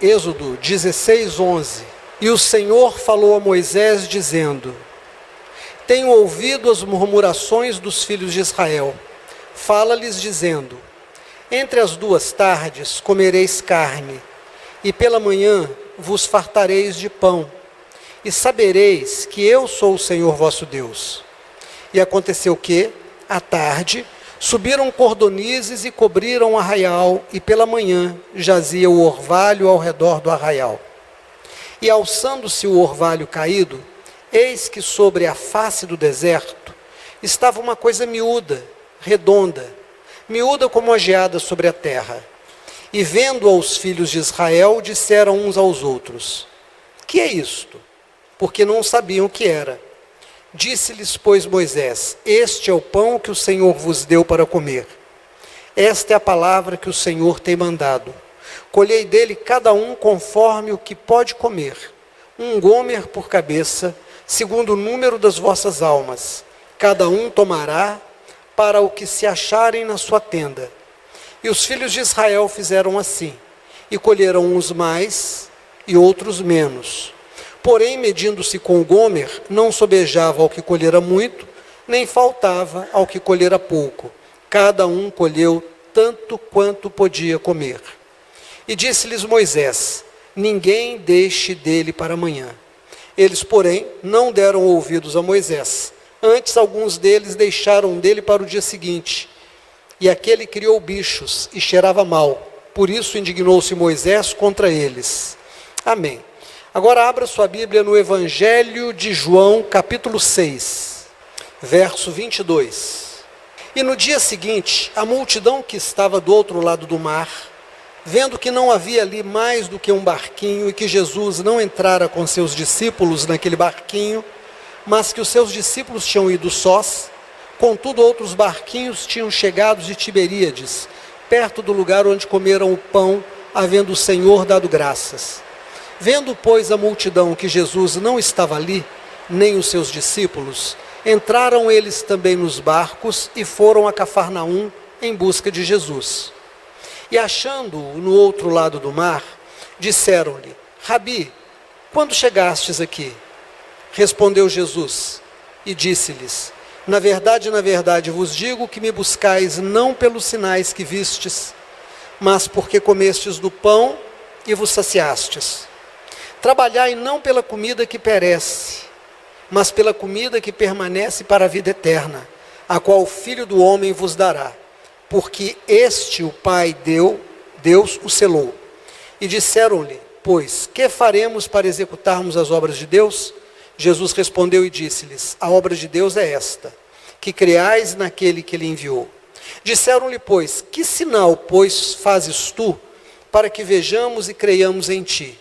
Êxodo 16:11. E o Senhor falou a Moisés, dizendo: Tenho ouvido as murmurações dos filhos de Israel. Fala-lhes, dizendo: Entre as 2 tardes comereis carne, e pela manhã vos fartareis de pão, e sabereis que eu sou o Senhor vosso Deus. E aconteceu que, à tarde, subiram cordonizes e cobriram o arraial, e pela manhã jazia o orvalho ao redor do arraial. E alçando-se o orvalho caído, eis que sobre a face do deserto estava uma coisa miúda, redonda, miúda como a geada sobre a terra. E vendo-a os filhos de Israel, disseram uns aos outros: Que é isto? Porque não sabiam o que era. Disse-lhes, pois, Moisés: Este é o pão que o Senhor vos deu para comer. Esta é a palavra que o Senhor tem mandado. Colhei dele cada um conforme o que pode comer, 1 gomer por cabeça, segundo o número das vossas almas. Cada um tomará para o que se acharem na sua tenda. E os filhos de Israel fizeram assim, e colheram uns mais e outros menos. Porém, medindo-se com o gomer, não sobejava ao que colhera muito, nem faltava ao que colhera pouco. Cada um colheu tanto quanto podia comer. E disse-lhes Moisés: Ninguém deixe dele para amanhã. Eles, porém, não deram ouvidos a Moisés. Antes, alguns deles deixaram dele para o dia seguinte. E aquele criou bichos e cheirava mal. Por isso indignou-se Moisés contra eles. Amém. Agora abra sua Bíblia no Evangelho de João, capítulo 6, verso 22. E no dia seguinte, a multidão que estava do outro lado do mar, vendo que não havia ali mais do que um barquinho e que Jesus não entrara com seus discípulos naquele barquinho, mas que os seus discípulos tinham ido sós, contudo outros barquinhos tinham chegado de Tiberíades, perto do lugar onde comeram o pão, havendo o Senhor dado graças. Vendo, pois, a multidão que Jesus não estava ali, nem os seus discípulos, entraram eles também nos barcos e foram a Cafarnaum em busca de Jesus. E achando-o no outro lado do mar, disseram-lhe: Rabi, quando chegastes aqui? Respondeu Jesus e disse-lhes: na verdade, vos digo que me buscais não pelos sinais que vistes, mas porque comestes do pão e vos saciastes. Trabalhai não pela comida que perece, mas pela comida que permanece para a vida eterna, a qual o Filho do Homem vos dará. Porque este o Pai deu, Deus o selou. E disseram-lhe, pois, que faremos para executarmos as obras de Deus? Jesus respondeu e disse-lhes: a obra de Deus é esta, que creais naquele que ele enviou. Disseram-lhe, pois, que sinal, pois, fazes tu, para que vejamos e creiamos em ti?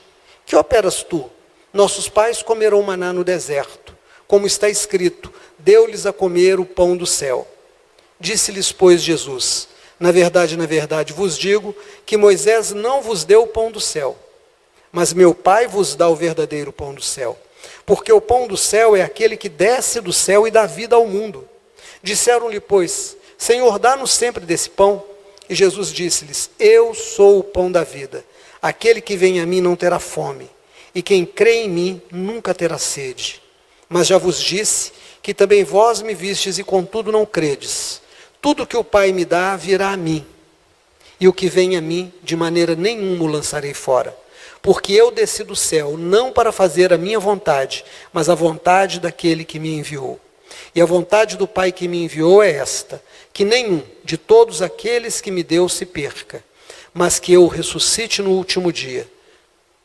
Que operas tu? Nossos pais comeram maná no deserto, como está escrito: deu-lhes a comer o pão do céu. Disse-lhes, pois, Jesus: na verdade, vos digo que Moisés não vos deu o pão do céu, mas meu Pai vos dá o verdadeiro pão do céu. Porque o pão do céu é aquele que desce do céu e dá vida ao mundo. Disseram-lhe, pois: Senhor, dá-nos sempre desse pão. E Jesus disse-lhes: eu sou o pão da vida. Aquele que vem a mim não terá fome, e quem crê em mim nunca terá sede. Mas já vos disse que também vós me vistes e contudo não credes. Tudo que o Pai me dá virá a mim, e o que vem a mim de maneira nenhuma o lançarei fora. Porque eu desci do céu não para fazer a minha vontade, mas a vontade daquele que me enviou. E a vontade do Pai que me enviou é esta: que nenhum de todos aqueles que me deu se perca, mas que eu o ressuscite no último dia.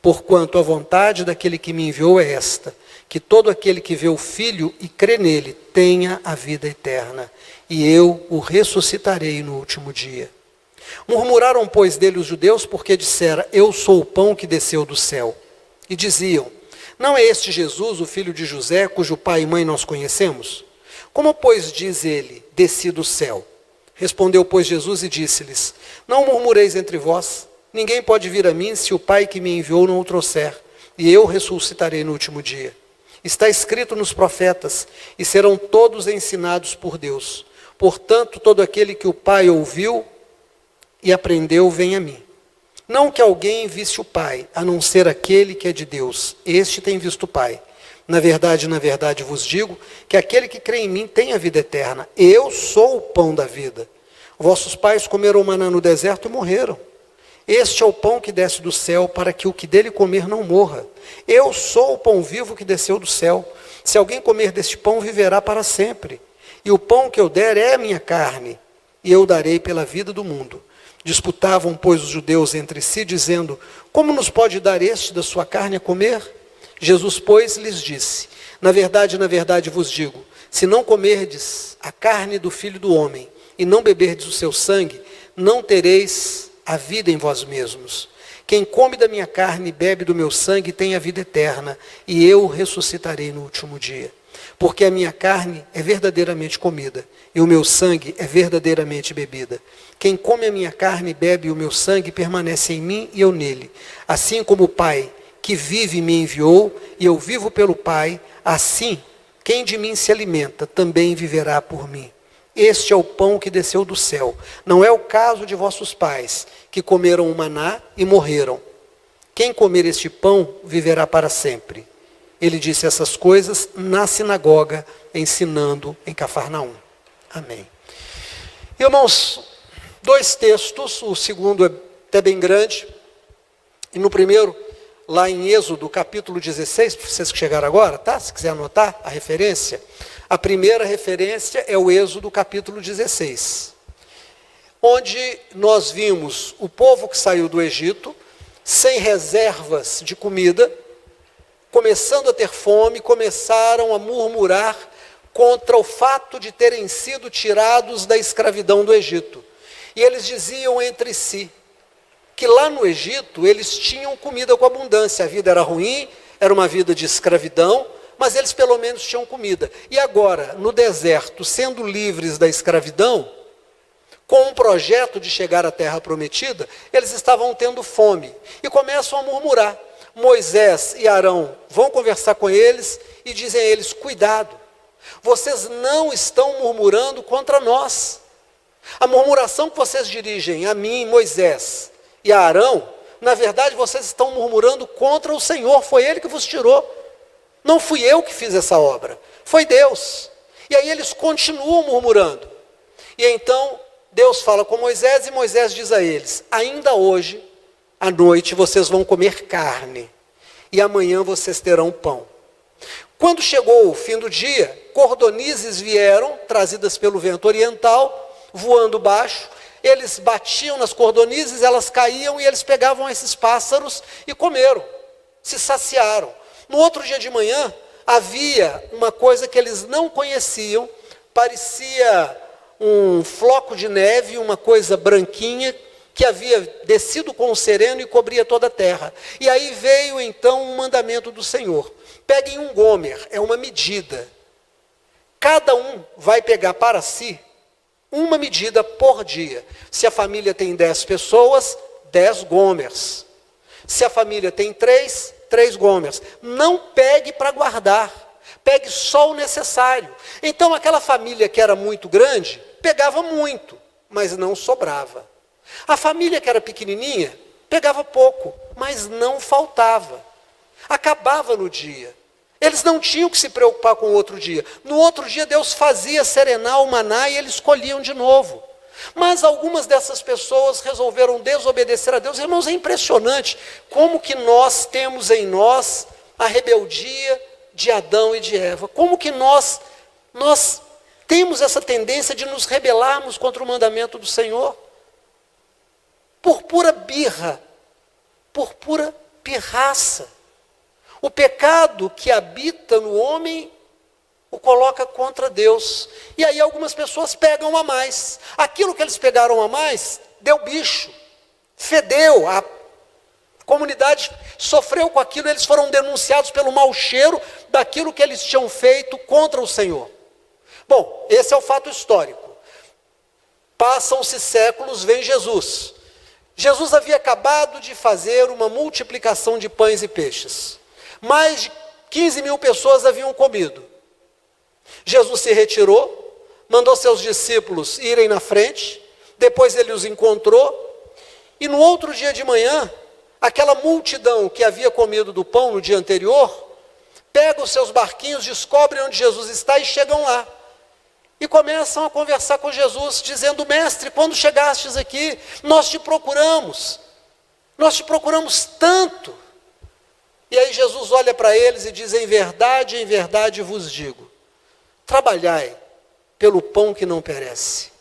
Porquanto a vontade daquele que me enviou é esta: que todo aquele que vê o Filho e crê nele tenha a vida eterna, e eu o ressuscitarei no último dia. Murmuraram, pois, dele os judeus, porque dissera: eu sou o pão que desceu do céu. E diziam: não é este Jesus, o filho de José, cujo pai e mãe nós conhecemos? Como, pois, diz ele: desci do céu? Respondeu, pois, Jesus e disse-lhes: não murmureis entre vós. Ninguém pode vir a mim se o Pai que me enviou não o trouxer, e eu ressuscitarei no último dia. Está escrito nos profetas: e serão todos ensinados por Deus. Portanto, todo aquele que o Pai ouviu e aprendeu, vem a mim. Não que alguém visse o Pai, a não ser aquele que é de Deus. Este tem visto o Pai. Na verdade vos digo que aquele que crê em mim tem a vida eterna. Eu sou o pão da vida. Vossos pais comeram maná no deserto e morreram. Este é o pão que desce do céu, para que o que dele comer não morra. Eu sou o pão vivo que desceu do céu. Se alguém comer deste pão, viverá para sempre. E o pão que eu der é a minha carne, e eu darei pela vida do mundo. Disputavam, pois, os judeus entre si, dizendo: como nos pode dar este da sua carne a comer? Jesus, pois, lhes disse: na verdade vos digo, se não comerdes a carne do Filho do Homem, e não beberdes o seu sangue, não tereis a vida em vós mesmos. Quem come da minha carne e bebe do meu sangue tem a vida eterna, e eu o ressuscitarei no último dia. Porque a minha carne é verdadeiramente comida, e o meu sangue é verdadeiramente bebida. Quem come a minha carne e bebe o meu sangue permanece em mim e eu nele. Assim como o Pai que vive me enviou, e eu vivo pelo Pai, assim quem de mim se alimenta também viverá por mim. Este é o pão que desceu do céu. Não é o caso de vossos pais, que comeram o maná e morreram. Quem comer este pão viverá para sempre. Ele disse essas coisas na sinagoga, ensinando em Cafarnaum. Amém. Irmãos, 2 textos, o segundo é até bem grande, e no primeiro, lá em Êxodo, capítulo 16, para vocês que chegaram agora, tá? Se quiser anotar a referência. A primeira referência é o Êxodo, capítulo 16, onde nós vimos o povo que saiu do Egito, sem reservas de comida, começando a ter fome, começaram a murmurar contra o fato de terem sido tirados da escravidão do Egito. E eles diziam entre si que lá no Egito eles tinham comida com abundância, a vida era ruim, era uma vida de escravidão, mas eles pelo menos tinham comida. E agora, no deserto, sendo livres da escravidão, com um projeto de chegar à terra prometida, eles estavam tendo fome e começam a murmurar. Moisés e Arão vão conversar com eles e dizem a eles: cuidado, vocês não estão murmurando contra nós. A murmuração que vocês dirigem a mim, Moisés e a Arão, na verdade vocês estão murmurando contra o Senhor, foi Ele que vos tirou. Não fui eu que fiz essa obra, foi Deus. E aí eles continuam murmurando. E então Deus fala com Moisés e Moisés diz a eles: ainda hoje, à noite, vocês vão comer carne, e amanhã vocês terão pão. Quando chegou o fim do dia, cordonizes vieram, trazidas pelo vento oriental, voando baixo. Eles batiam nas cordonizes, elas caíam e eles pegavam esses pássaros e comeram, se saciaram. No outro dia de manhã, havia uma coisa que eles não conheciam, parecia um floco de neve, uma coisa branquinha, que havia descido com o sereno e cobria toda a terra. E aí veio então um mandamento do Senhor: peguem um gomer, é uma medida. Cada um vai pegar para si uma medida por dia. Se a família tem 10 pessoas, 10 gomers. Se a família tem 3 gomers. Não pegue para guardar, pegue só o necessário. Então aquela família que era muito grande, pegava muito, mas não sobrava. A família que era pequenininha, pegava pouco, mas não faltava. Acabava no dia. Eles não tinham que se preocupar com o outro dia. No outro dia Deus fazia serenar o maná e eles colhiam de novo. Mas algumas dessas pessoas resolveram desobedecer a Deus. Irmãos, é impressionante como que nós temos em nós a rebeldia de Adão e de Eva. Como que nós temos essa tendência de nos rebelarmos contra o mandamento do Senhor. Por pura birra, por pura pirraça. O pecado que habita no homem o coloca contra Deus. E aí algumas pessoas pegam a mais. Aquilo que eles pegaram a mais, deu bicho, fedeu, a comunidade sofreu com aquilo, eles foram denunciados pelo mau cheiro daquilo que eles tinham feito contra o Senhor. Bom, esse é o fato histórico. Passam-se séculos, vem Jesus. Jesus havia acabado de fazer uma multiplicação de pães e peixes. Mais de 15 mil pessoas haviam comido. Jesus se retirou, mandou seus discípulos irem na frente, depois ele os encontrou E no outro dia de manhã, aquela multidão que havia comido do pão no dia anterior, pega os seus barquinhos, descobrem onde Jesus está e chegam lá. E começam a conversar com Jesus, dizendo: mestre, quando chegastes aqui, nós te procuramos tanto. E aí Jesus olha para eles e diz: em verdade vos digo, trabalhai pelo pão que não perece.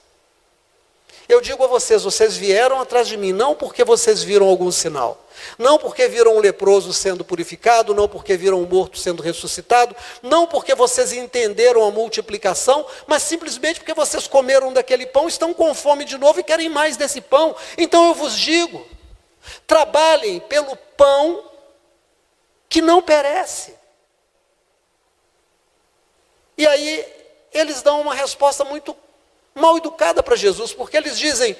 Eu digo a vocês, vocês vieram atrás de mim, não porque vocês viram algum sinal, não porque viram um leproso sendo purificado, não porque viram um morto sendo ressuscitado, não porque vocês entenderam a multiplicação, mas simplesmente porque vocês comeram daquele pão, estão com fome de novo e querem mais desse pão. Então eu vos digo, trabalhem pelo pão que não perece. E aí eles dão uma resposta muito mal educada para Jesus, porque eles dizem: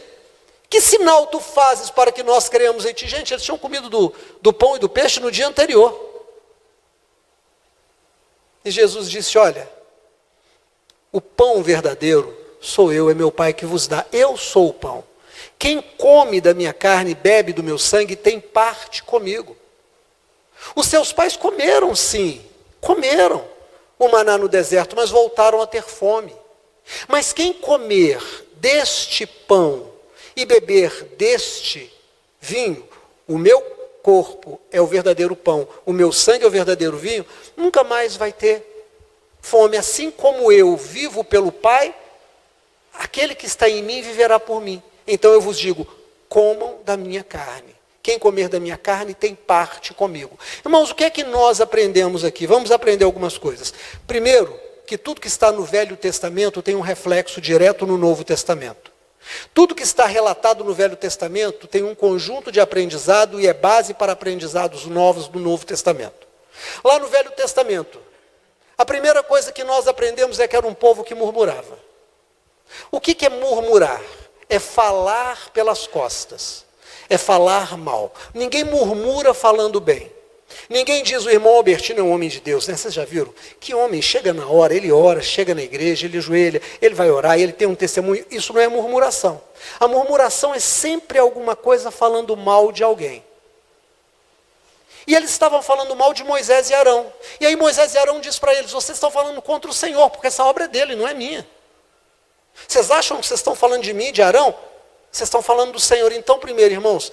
que sinal tu fazes para que nós creamos em ti? Gente, eles tinham comido do pão e do peixe no dia anterior. E Jesus disse: olha, o pão verdadeiro sou eu, é meu Pai que vos dá. Eu sou o pão. Quem come da minha carne e bebe do meu sangue tem parte comigo. Os seus pais comeram, sim, comeram o maná no deserto, mas voltaram a ter fome. Mas quem comer deste pão e beber deste vinho, o meu corpo é o verdadeiro pão, o meu sangue é o verdadeiro vinho, nunca mais vai ter fome. Assim como eu vivo pelo Pai, aquele que está em mim viverá por mim. Então eu vos digo: comam da minha carne. Quem comer da minha carne tem parte comigo. Irmãos, o que é que nós aprendemos aqui? Vamos aprender algumas coisas. Primeiro, que tudo que está no Velho Testamento tem um reflexo direto no Novo Testamento. Tudo que está relatado no Velho Testamento tem um conjunto de aprendizado e é base para aprendizados novos do Novo Testamento. Lá no Velho Testamento, a primeira coisa que nós aprendemos é que era um povo que murmurava. O que é murmurar? É falar pelas costas, é falar mal. Ninguém murmura falando bem. Ninguém diz: o irmão Albertino é um homem de Deus, né? Vocês já viram? Que homem, chega na hora, ele ora, chega na igreja, ele ajoelha, ele vai orar, ele tem um testemunho. Isso não é murmuração. A murmuração é sempre alguma coisa falando mal de alguém. E eles estavam falando mal de Moisés e Arão. E aí Moisés e Arão diz para eles: vocês estão falando contra o Senhor, porque essa obra é dele, não é minha. Vocês acham que vocês estão falando de mim, de Arão? Vocês estão falando do Senhor. Então, primeiro, irmãos,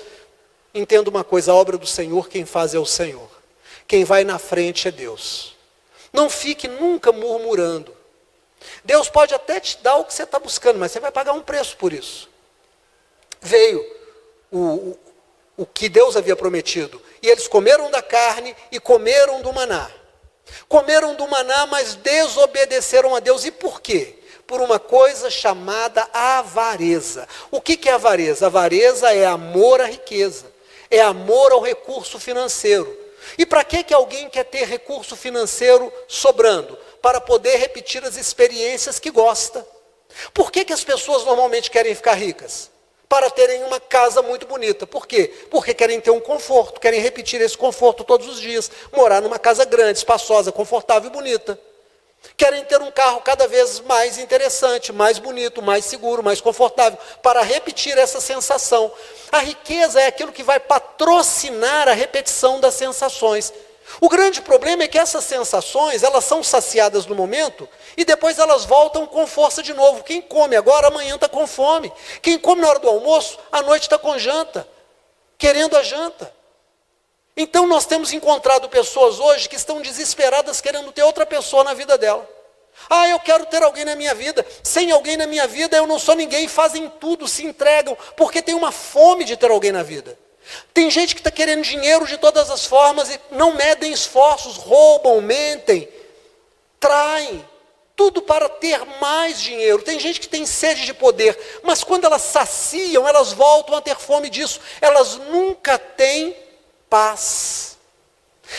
entenda uma coisa: a obra do Senhor, quem faz é o Senhor. Quem vai na frente é Deus. Não fique nunca murmurando. Deus pode até te dar o que você está buscando, mas você vai pagar um preço por isso. Veio o que Deus havia prometido. E eles comeram da carne e comeram do maná. Comeram do maná, mas desobedeceram a Deus. E por quê? Por uma coisa chamada avareza. O que é avareza? Avareza é amor à riqueza. É amor ao recurso financeiro. E para que alguém quer ter recurso financeiro sobrando? Para poder repetir as experiências que gosta. Por que as pessoas normalmente querem ficar ricas? Para terem uma casa muito bonita. Por quê? Porque querem ter um conforto, querem repetir esse conforto todos os dias. Morar numa casa grande, espaçosa, confortável e bonita. Querem ter um carro cada vez mais interessante, mais bonito, mais seguro, mais confortável, para repetir essa sensação. A riqueza é aquilo que vai patrocinar a repetição das sensações. O grande problema é que essas sensações, elas são saciadas no momento e depois elas voltam com força de novo. Quem come agora, amanhã está com fome. Quem come na hora do almoço, à noite está com janta, querendo a janta. Então nós temos encontrado pessoas hoje que estão desesperadas querendo ter outra pessoa na vida dela. Ah, eu quero ter alguém na minha vida. Sem alguém na minha vida eu não sou ninguém. Fazem tudo, se entregam, porque tem uma fome de ter alguém na vida. Tem gente que está querendo dinheiro de todas as formas e não medem esforços, roubam, mentem, traem. Tudo para ter mais dinheiro. Tem gente que tem sede de poder, mas quando elas saciam, elas voltam a ter fome disso. Elas nunca têm paz.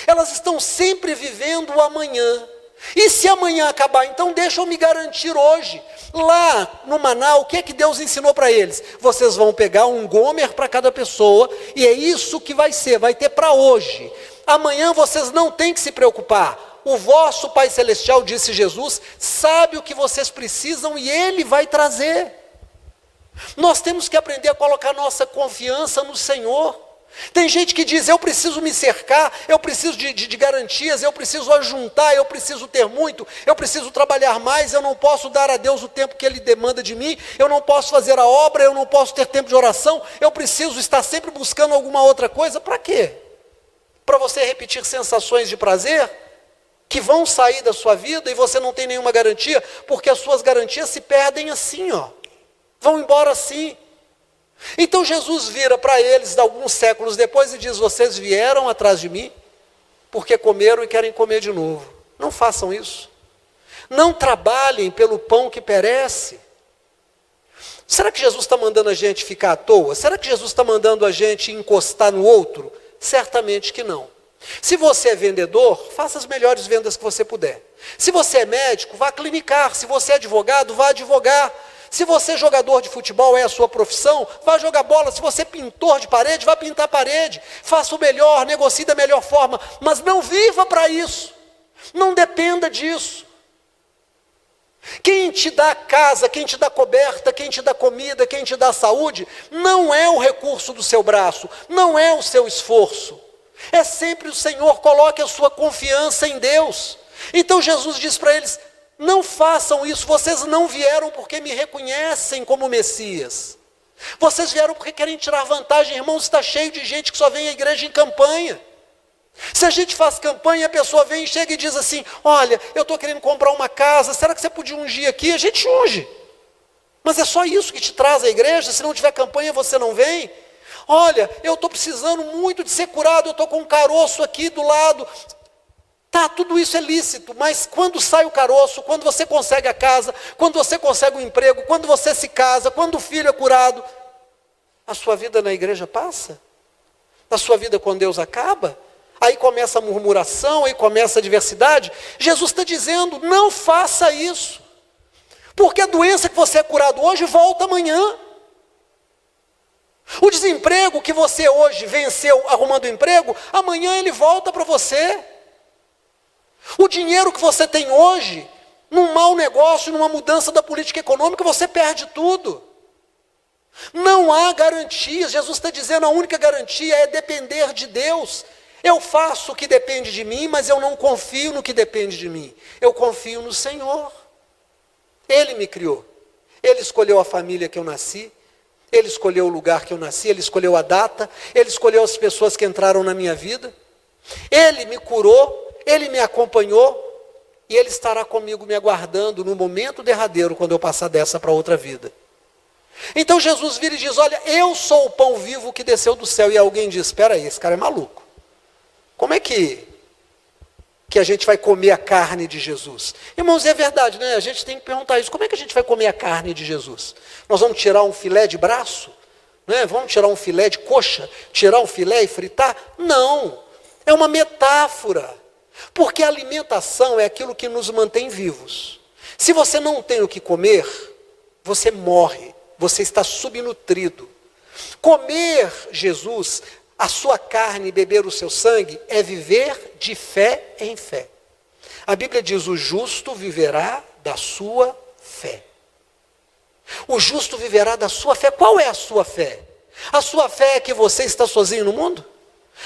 Elas estão sempre vivendo o amanhã. E se amanhã acabar, então deixa eu me garantir hoje. Lá no maná, o que é que Deus ensinou para eles? Vocês vão pegar um gomer para cada pessoa, e é isso que vai ser, vai ter para hoje. Amanhã vocês não têm que se preocupar. O vosso Pai Celestial, disse Jesus, sabe o que vocês precisam e Ele vai trazer. Nós temos que aprender a colocar nossa confiança no Senhor. Tem gente que diz, eu preciso me cercar, eu preciso de garantias, eu preciso ajuntar, eu preciso ter muito, eu preciso trabalhar mais, eu não posso dar a Deus o tempo que Ele demanda de mim, eu não posso fazer a obra, eu não posso ter tempo de oração, eu preciso estar sempre buscando alguma outra coisa. Para quê? Para você repetir sensações de prazer que vão sair da sua vida e você não tem nenhuma garantia, porque as suas garantias se perdem assim, vão embora assim. Então Jesus vira para eles, alguns séculos depois, e diz, vocês vieram atrás de mim, porque comeram e querem comer de novo. Não façam isso. Não trabalhem pelo pão que perece. Será que Jesus está mandando a gente ficar à toa? Será que Jesus está mandando a gente encostar no outro? Certamente que não. Se você é vendedor, faça as melhores vendas que você puder. Se você é médico, vá clinicar. Se você é advogado, vá advogar. Se você é jogador de futebol, é a sua profissão, vá jogar bola. Se você é pintor de parede, vá pintar parede. Faça o melhor, negocie da melhor forma, mas não viva para isso. Não dependa disso. Quem te dá casa, quem te dá coberta, quem te dá comida, quem te dá saúde, não é o recurso do seu braço, não é o seu esforço. É sempre o Senhor. Coloque a sua confiança em Deus. Então Jesus diz para eles, não façam isso, vocês não vieram porque me reconhecem como Messias. Vocês vieram porque querem tirar vantagem. Irmãos, está cheio de gente que só vem à igreja em campanha. Se a gente faz campanha, a pessoa vem e chega e diz assim, olha, eu estou querendo comprar uma casa, será que você podia ungir aqui? A gente unge. Mas é só isso que te traz à igreja? Se não tiver campanha, você não vem? Olha, eu estou precisando muito de ser curado, eu estou com um caroço aqui do lado. Tá, tudo isso é lícito, mas quando sai o caroço, quando você consegue a casa, quando você consegue um emprego, quando você se casa, quando o filho é curado, a sua vida na igreja passa? A sua vida com Deus acaba? Aí começa a murmuração, aí começa a adversidade. Jesus está dizendo, não faça isso. Porque a doença que você é curado hoje volta amanhã. O desemprego que você hoje venceu arrumando emprego, amanhã ele volta para você. O dinheiro que você tem hoje, num mau negócio, numa mudança da política econômica, você perde tudo. Não há garantias. Jesus está dizendo, a única garantia é depender de Deus. Eu faço o que depende de mim, mas eu não confio no que depende de mim. Eu confio no Senhor. Ele me criou. Ele escolheu a família que eu nasci. Ele escolheu o lugar que eu nasci. Ele escolheu a data. Ele escolheu as pessoas que entraram na minha vida. Ele me curou. Ele me acompanhou. E Ele estará comigo me aguardando no momento derradeiro, quando eu passar dessa para outra vida. Então Jesus vira e diz, olha, eu sou o pão vivo que desceu do céu. E alguém diz, espera aí, esse cara é maluco. Como é que a gente vai comer a carne de Jesus? Irmãos, é verdade, né? A gente tem que perguntar isso. Como é que a gente vai comer a carne de Jesus? Nós vamos tirar um filé de braço? Né? Vamos tirar um filé de coxa? Tirar um filé e fritar? Não. É uma metáfora. Porque a alimentação é aquilo que nos mantém vivos. Se você não tem o que comer, você morre. Você está subnutrido. Comer Jesus, a sua carne e beber o seu sangue, é viver de fé em fé. A Bíblia diz, o justo viverá da sua fé. O justo viverá da sua fé. Qual é a sua fé? A sua fé é que você está sozinho no mundo?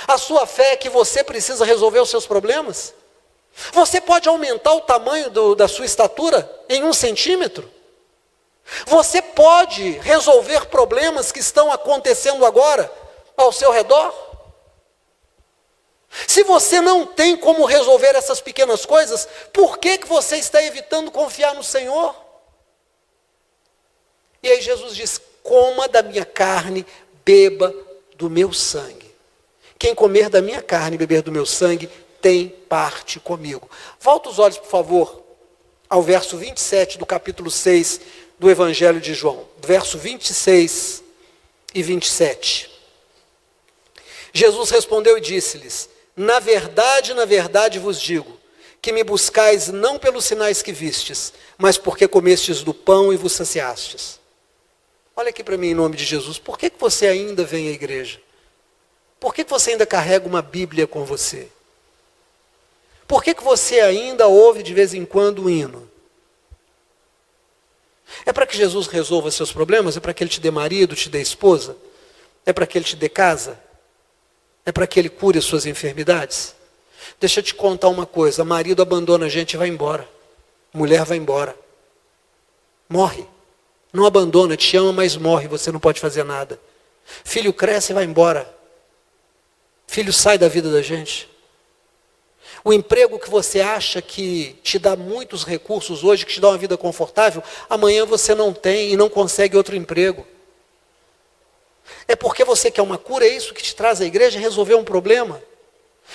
A sua fé é que você precisa resolver os seus problemas? Você pode aumentar o tamanho da sua estatura em 1 centímetro? Você pode resolver problemas que estão acontecendo agora ao seu redor? Se você não tem como resolver essas pequenas coisas, por que você está evitando confiar no Senhor? E aí Jesus diz, coma da minha carne, beba do meu sangue. Quem comer da minha carne e beber do meu sangue, tem parte comigo. Volta os olhos, por favor, ao verso 27 do capítulo 6 do Evangelho de João. Verso 26 e 27. Jesus respondeu e disse-lhes, na verdade vos digo, que me buscais não pelos sinais que vistes, mas porque comestes do pão e vos saciastes. Olha aqui para mim em nome de Jesus, por que você ainda vem à igreja? Por que você ainda carrega uma Bíblia com você? Por que você ainda ouve de vez em quando um hino? É para que Jesus resolva seus problemas? É para que Ele te dê marido, te dê esposa? É para que Ele te dê casa? É para que Ele cure as suas enfermidades? Deixa eu te contar uma coisa, marido abandona a gente e vai embora. Mulher vai embora. Morre. Não abandona, te ama, mas morre, você não pode fazer nada. Filho cresce e vai embora. Filho sai da vida da gente. O emprego que você acha que te dá muitos recursos hoje, que te dá uma vida confortável, amanhã você não tem e não consegue outro emprego. É porque você quer uma cura, é isso que te traz à igreja, resolver um problema.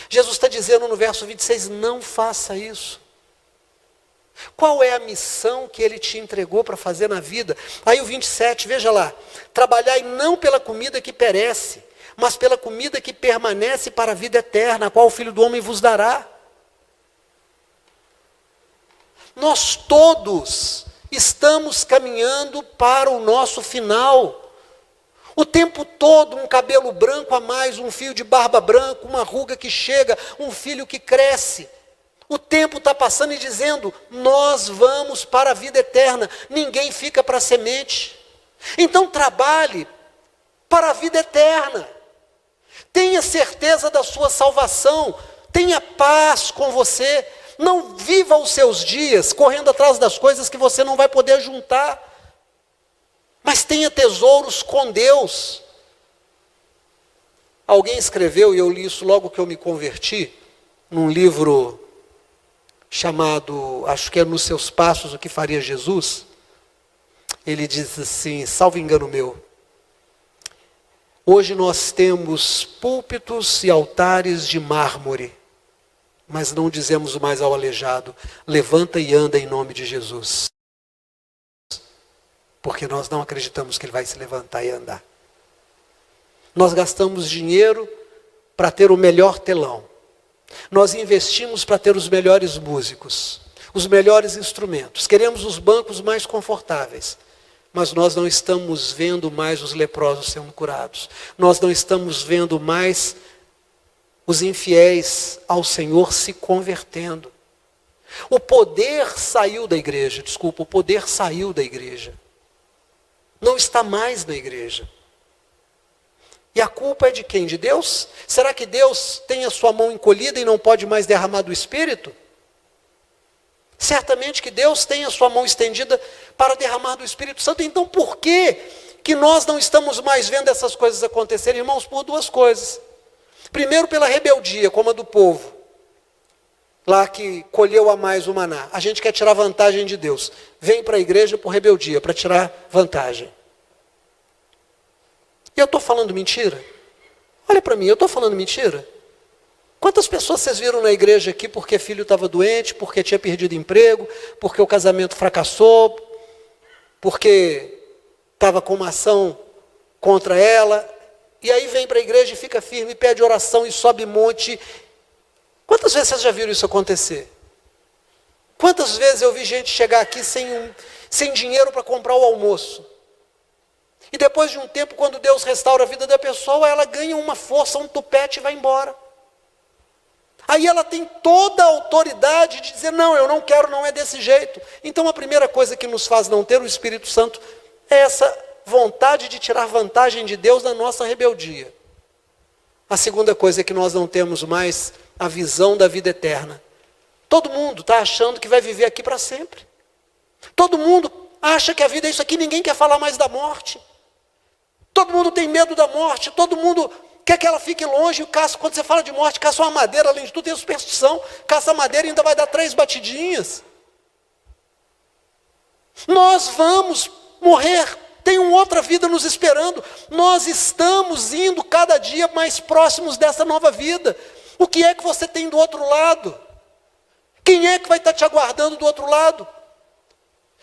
Jesus está dizendo no verso 26, não faça isso. Qual é a missão que Ele te entregou para fazer na vida? Aí o 27, veja lá. Trabalhai não pela comida que perece, mas pela comida que permanece para a vida eterna, a qual o Filho do Homem vos dará. Nós todos estamos caminhando para o nosso final. O tempo todo um cabelo branco a mais, um fio de barba branca, uma ruga que chega, um filho que cresce. O tempo está passando e dizendo, nós vamos para a vida eterna, ninguém fica para a semente. Então trabalhe para a vida eterna. Tenha certeza da sua salvação, tenha paz com você. Não viva os seus dias correndo atrás das coisas que você não vai poder juntar. Mas tenha tesouros com Deus. Alguém escreveu, e eu li isso logo que eu me converti, num livro chamado, acho que é Nos Seus Passos, o que faria Jesus. Ele diz assim, salvo engano meu, hoje nós temos púlpitos e altares de mármore, mas não dizemos mais ao aleijado, levanta e anda em nome de Jesus. Porque nós não acreditamos que ele vai se levantar e andar. Nós gastamos dinheiro para ter o melhor telão. Nós investimos para ter os melhores músicos, os melhores instrumentos. Queremos os bancos mais confortáveis. Mas nós não estamos vendo mais os leprosos sendo curados. Nós não estamos vendo mais os infiéis ao Senhor se convertendo. O poder saiu da igreja, o poder saiu da igreja. Não está mais na igreja. E a culpa é de quem? De Deus? Será que Deus tem a sua mão encolhida e não pode mais derramar do Espírito? Certamente que Deus tem a sua mão estendida para derramar do Espírito Santo. Então por que nós não estamos mais vendo essas coisas acontecerem, irmãos? Por duas coisas. Primeiro, pela rebeldia, como a do povo, lá que colheu a mais o maná. A gente quer tirar vantagem de Deus. Vem para a igreja por rebeldia, para tirar vantagem. E eu estou falando mentira? Olha para mim, eu estou falando mentira? Quantas pessoas vocês viram na igreja aqui porque filho estava doente, porque tinha perdido emprego, porque o casamento fracassou, porque estava com uma ação contra ela, e aí vem para a igreja e fica firme, pede oração e sobe monte. Quantas vezes vocês já viram isso acontecer? Quantas vezes eu vi gente chegar aqui sem dinheiro para comprar o almoço? E depois de um tempo, quando Deus restaura a vida da pessoa, ela ganha uma força, um tupete e vai embora. Aí ela tem toda a autoridade de dizer, não, eu não quero, não é desse jeito. Então a primeira coisa que nos faz não ter o Espírito Santo é essa vontade de tirar vantagem de Deus na nossa rebeldia. A segunda coisa é que nós não temos mais a visão da vida eterna. Todo mundo está achando que vai viver aqui para sempre. Todo mundo acha que a vida é isso aqui, ninguém quer falar mais da morte. Todo mundo tem medo da morte, todo mundo quer que ela fique longe. Quando você fala de morte, caça uma madeira, além de tudo tem superstição. Caça a madeira e ainda vai dar 3 batidinhas. Nós vamos morrer, tem uma outra vida nos esperando. Nós estamos indo cada dia mais próximos dessa nova vida. O que é que você tem do outro lado? Quem é que vai estar te aguardando do outro lado?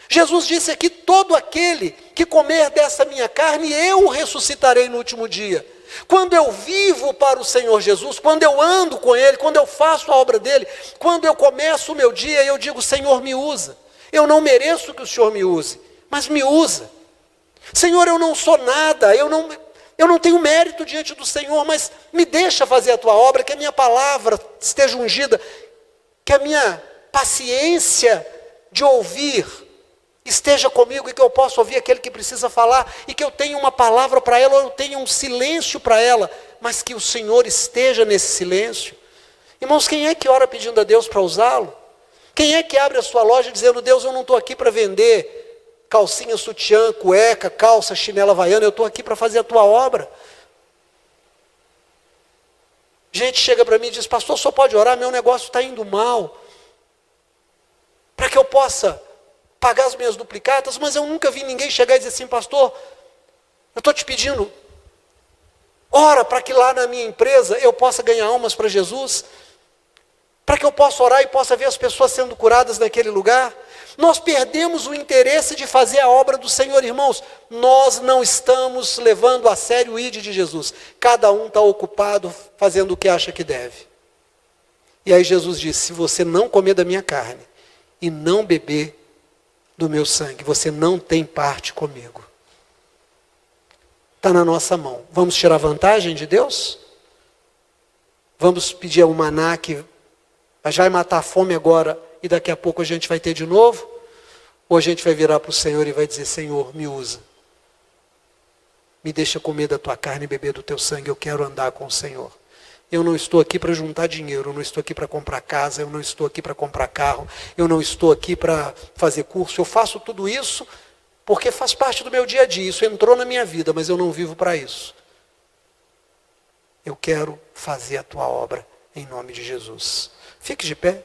Jesus disse aqui, todo aquele que comer dessa minha carne, eu o ressuscitarei no último dia. Quando eu vivo para o Senhor Jesus, quando eu ando com Ele, quando eu faço a obra dEle, quando eu começo o meu dia, eu digo, Senhor, me usa. Eu não mereço que o Senhor me use, mas me usa. Senhor, eu não sou nada, eu não tenho mérito diante do Senhor, mas me deixa fazer a Tua obra, que a minha palavra esteja ungida, que a minha paciência de ouvir esteja comigo e que eu possa ouvir aquele que precisa falar, e que eu tenha uma palavra para ela, ou eu tenha um silêncio para ela, mas que o Senhor esteja nesse silêncio. Irmãos, quem é que ora pedindo a Deus para usá-lo? Quem é que abre a sua loja dizendo, Deus, eu não estou aqui para vender calcinha, sutiã, cueca, calça, chinela havaiana, eu estou aqui para fazer a tua obra. Gente chega para mim e diz, pastor, só pode orar, meu negócio está indo mal, para que eu possa pagar as minhas duplicatas, mas eu nunca vi ninguém chegar e dizer assim, pastor, eu estou te pedindo, ora para que lá na minha empresa eu possa ganhar almas para Jesus, para que eu possa orar e possa ver as pessoas sendo curadas naquele lugar. Nós perdemos o interesse de fazer a obra do Senhor, irmãos. Nós não estamos levando a sério o ID de Jesus. Cada um está ocupado fazendo o que acha que deve. E aí Jesus disse, se você não comer da minha carne e não beber do meu sangue, você não tem parte comigo. Está na nossa mão. Vamos tirar vantagem de Deus? Vamos pedir ao maná que vai matar a fome agora e daqui a pouco a gente vai ter de novo? Ou a gente vai virar para o Senhor e vai dizer, Senhor, me usa. Me deixa comer da tua carne e beber do teu sangue, eu quero andar com o Senhor. Eu não estou aqui para juntar dinheiro, eu não estou aqui para comprar casa, eu não estou aqui para comprar carro, eu não estou aqui para fazer curso, eu faço tudo isso porque faz parte do meu dia a dia, isso entrou na minha vida, mas eu não vivo para isso. Eu quero fazer a tua obra em nome de Jesus. Fique de pé.